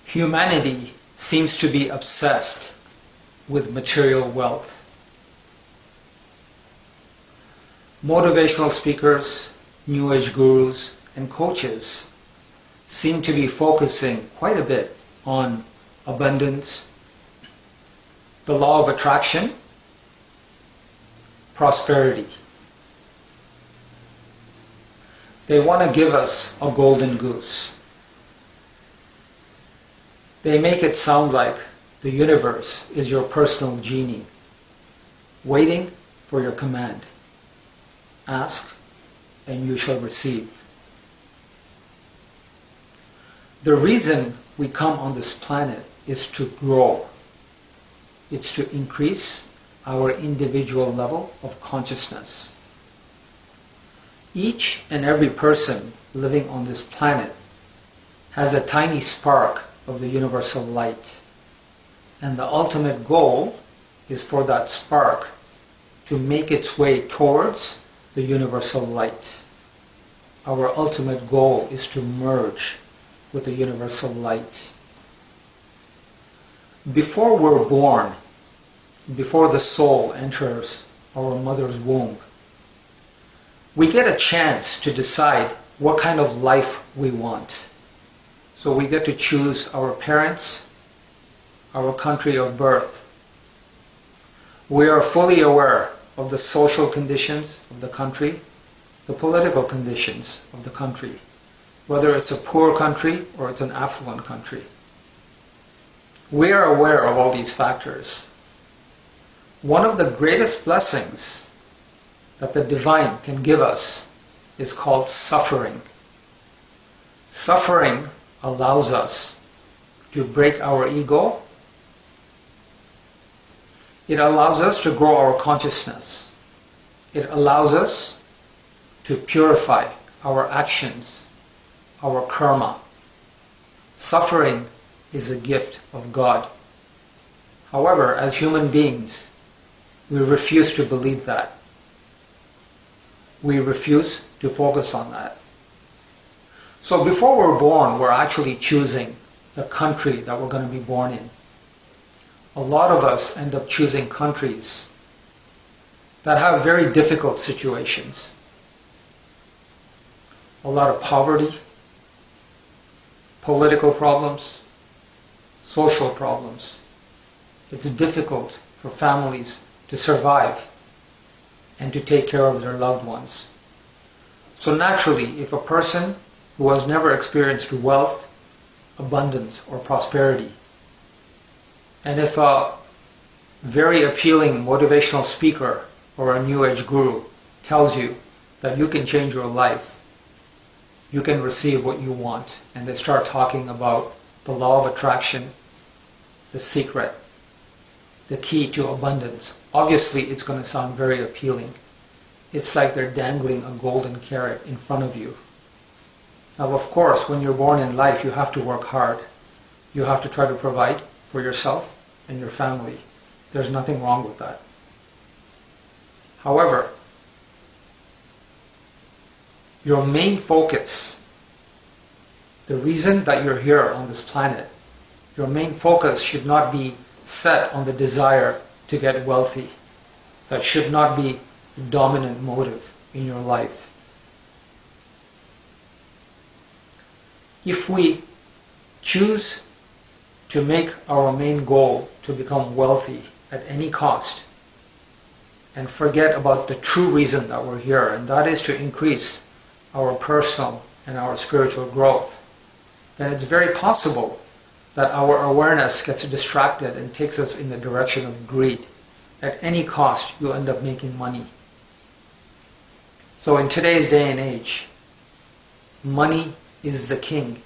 Humanity seems to be obsessed with material wealth. Motivational speakers, New Age gurus, and coaches seem to be focusing quite a bit on abundance, the law of attraction, prosperity. They want to give us a golden goose. They make it sound like the universe is your personal genie, waiting for your command. Ask, and you shall receive. The reason we come on this planet is to grow. It's to increase our individual level of consciousness. Each and every person living on this planet has a tiny spark of the universal light. And the ultimate goal is for that spark to make its way towards the universal light. Our ultimate goal is to merge with the universal light. Before we're born, before the soul enters our mother's womb, we get a chance to decide what kind of life we want. So we get to choose our parents, our country of birth. We are fully aware of the social conditions of the country, the political conditions of the country, whether it's a poor country or it's an affluent country. We are aware of all these factors. One of the greatest blessings that the divine can give us is called suffering. Suffering allows us to break our ego. It allows us to grow our consciousness. It allows us to purify our actions, our karma. Suffering is a gift of God. However, as human beings, we refuse to believe that. We refuse to focus on that. So before we're born, we're actually choosing the country that we're going to be born in. A lot of us end up choosing countries that have very difficult situations. A lot of poverty, political problems, social problems. It's difficult for families to survive and to take care of their loved ones. So naturally, if a person who has never experienced wealth, abundance, or prosperity, and if a very appealing motivational speaker or a New Age guru tells you that you can change your life, you can receive what you want, and they start talking about the law of attraction, the secret, the key to abundance, obviously it's going to sound very appealing. It's like they're dangling a golden carrot in front of you. Now, of course, when you're born in life, you have to work hard. You have to try to provide for yourself and your family. There's nothing wrong with that. However, your main focus, the reason that you're here on this planet, your main focus should not be set on the desire to get wealthy. That should not be the dominant motive in your life. If we choose to make our main goal to become wealthy at any cost and forget about the true reason that we're here, and that is to increase our personal and our spiritual growth, then it's very possible that our awareness gets distracted and takes us in the direction of greed. At any cost, you'll end up making money. So in today's day and age, money is the king,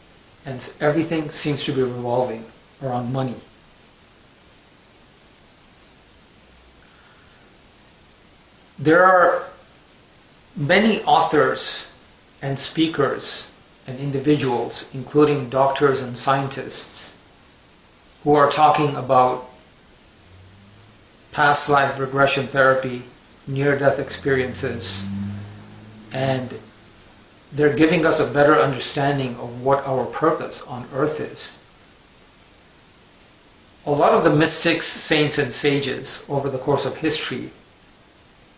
and everything seems to be revolving around money. There are many authors and speakers and individuals, including doctors and scientists, who are talking about past life regression therapy, near-death experiences, and they're giving us a better understanding of what our purpose on earth is. A lot of the mystics, saints, and sages over the course of history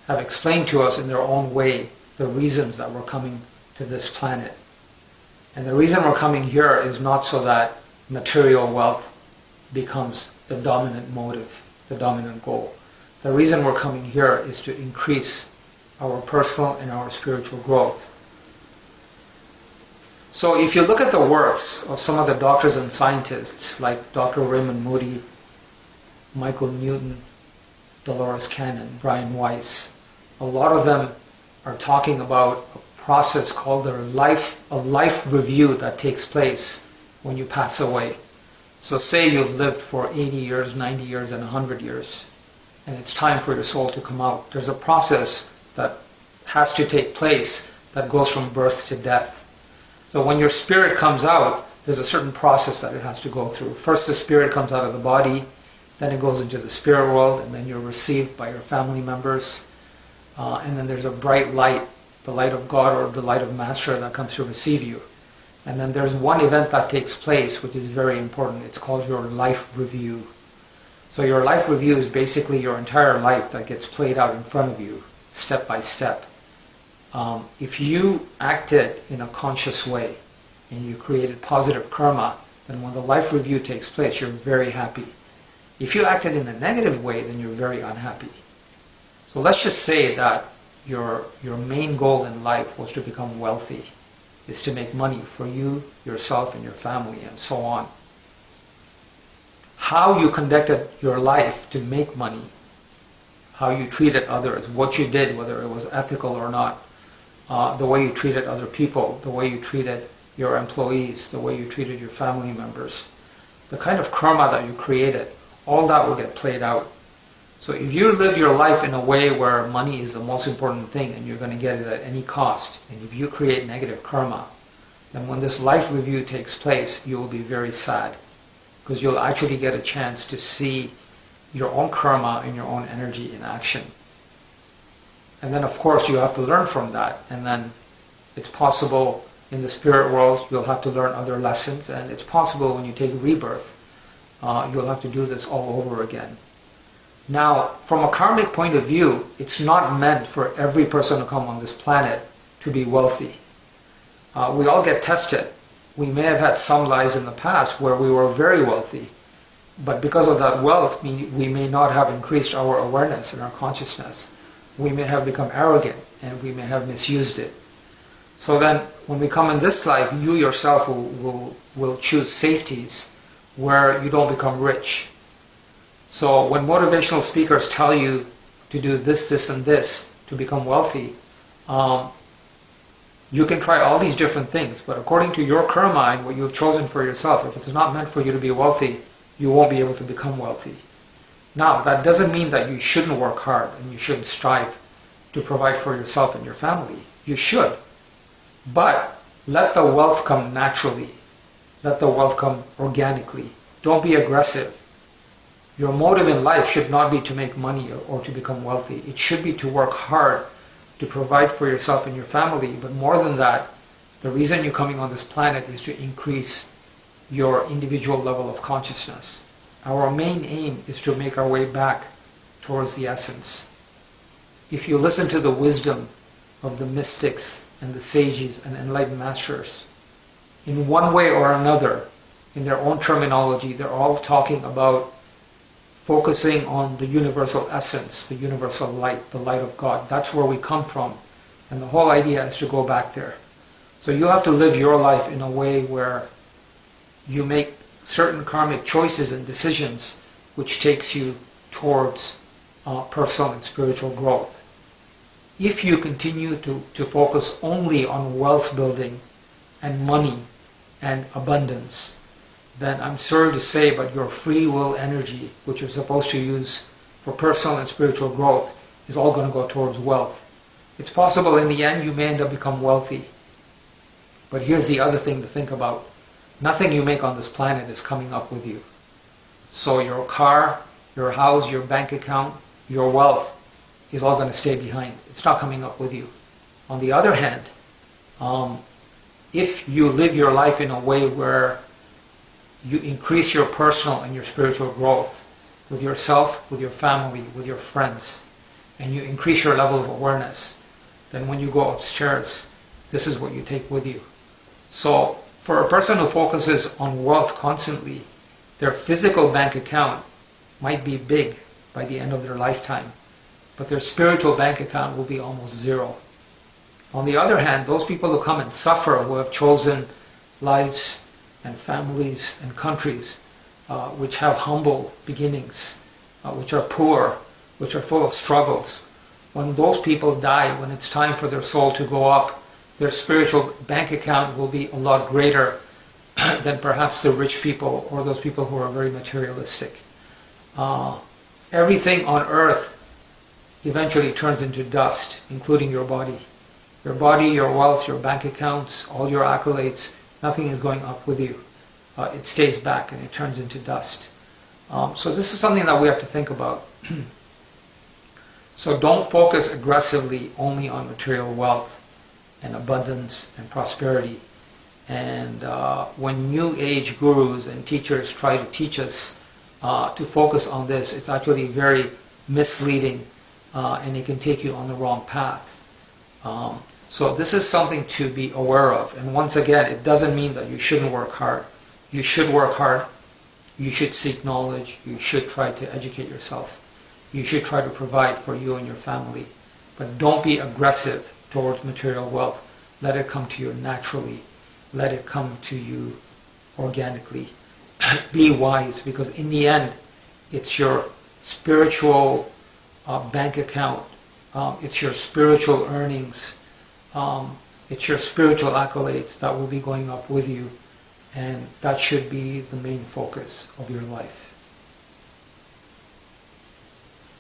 have explained to us in their own way the reasons that we're coming to this planet. And the reason we're coming here is not so that material wealth becomes the dominant motive, the dominant goal. The reason we're coming here is to increase our personal and our spiritual growth. So if you look at the works of some of the doctors and scientists like Dr. Raymond Moody, Michael Newton, Dolores Cannon, Brian Weiss, a lot of them are talking about a process called a life review that takes place when you pass away. So say you've lived for 80 years, 90 years, and 100 years, and it's time for your soul to come out. There's a process that has to take place that goes from birth to death. So when your spirit comes out, there's a certain process that it has to go through. First the spirit comes out of the body, then it goes into the spirit world, and then you're received by your family members. And then there's a bright light, the light of God or the light of Master that comes to receive you. And then there's one event that takes place which is very important. It's called your life review. So your life review is basically your entire life that gets played out in front of you, step by step. If you acted in a conscious way and you created positive karma, then when the life review takes place, you're very happy. If you acted in a negative way, then you're very unhappy. So let's just say that your main goal in life was to become wealthy, is to make money for you, yourself, and your family, and so on. How you conducted your life to make money, how you treated others, what you did, whether it was ethical or not, the way you treated other people, the way you treated your employees, the way you treated your family members, the kind of karma that you created, all that will get played out. So if you live your life in a way where money is the most important thing and you're going to get it at any cost, and if you create negative karma, then when this life review takes place, you will be very sad, because you'll actually get a chance to see your own karma and your own energy in action. And then of course you have to learn from that, and then it's possible in the spirit world you'll have to learn other lessons, and it's possible when you take rebirth you'll have to do this all over again. Now, from a karmic point of view, it's not meant for every person to come on this planet to be wealthy. We all get tested. We may have had some lives in the past where we were very wealthy, but because of that wealth, we may not have increased our awareness and our consciousness. We may have become arrogant, and we may have misused it. So then, when we come in this life, you yourself will choose safeties where you don't become rich. So when motivational speakers tell you to do this, this, and this to become wealthy, you can try all these different things, but according to your karma and what you've chosen for yourself, if it's not meant for you to be wealthy, you won't be able to become wealthy. Now, that doesn't mean that you shouldn't work hard and you shouldn't strive to provide for yourself and your family. You should. But let the wealth come naturally. Let the wealth come organically. Don't be aggressive. Your motive in life should not be to make money or to become wealthy. It should be to work hard to provide for yourself and your family. But more than that, the reason you're coming on this planet is to increase your individual level of consciousness. Our main aim is to make our way back towards the essence. If you listen to the wisdom of the mystics and the sages and enlightened masters, in one way or another, in their own terminology, they're all talking about focusing on the universal essence, the universal light, the light of God. That's where we come from. And the whole idea is to go back there. So you have to live your life in a way where you make certain karmic choices and decisions which takes you towards personal and spiritual growth. If you continue to focus only on wealth building and money and abundance, then I'm sorry to say, but your free will energy, which you're supposed to use for personal and spiritual growth, is all going to go towards wealth. It's possible in the end you may end up becoming wealthy. But here's the other thing to think about. Nothing you make on this planet is coming up with you. So your car, your house, your bank account, your wealth is all going to stay behind. It's not coming up with you. On the other hand, if you live your life in a way where you increase your personal and your spiritual growth with yourself, with your family, with your friends, and you increase your level of awareness, then when you go upstairs, this is what you take with you. So for a person who focuses on wealth constantly, their physical bank account might be big by the end of their lifetime, but their spiritual bank account will be almost zero. On the other hand, those people who come and suffer, who have chosen lives and families and countries which have humble beginnings, which are poor, which are full of struggles, when those people die, when it's time for their soul to go up, their spiritual bank account will be a lot greater than perhaps the rich people or those people who are very materialistic. Everything on earth eventually turns into dust, including your body. Your body, your wealth, your bank accounts, all your accolades, nothing is going up with you. It stays back and it turns into dust. So this is something that we have to think about. So don't focus aggressively only on material wealth and abundance and prosperity. And when New Age gurus and teachers try to teach us to focus on this, it's actually very misleading and it can take you on the wrong path. So this is something to be aware of. And once again, it doesn't mean that you shouldn't work hard. You should work hard. You should seek knowledge. You should try to educate yourself. You should try to provide for you and your family. But don't be aggressive towards material wealth. Let it come to you naturally. Let it come to you organically. Be wise, because in the end, it's your spiritual bank account. It's your spiritual earnings. It's your spiritual accolades that will be going up with you. And that should be the main focus of your life.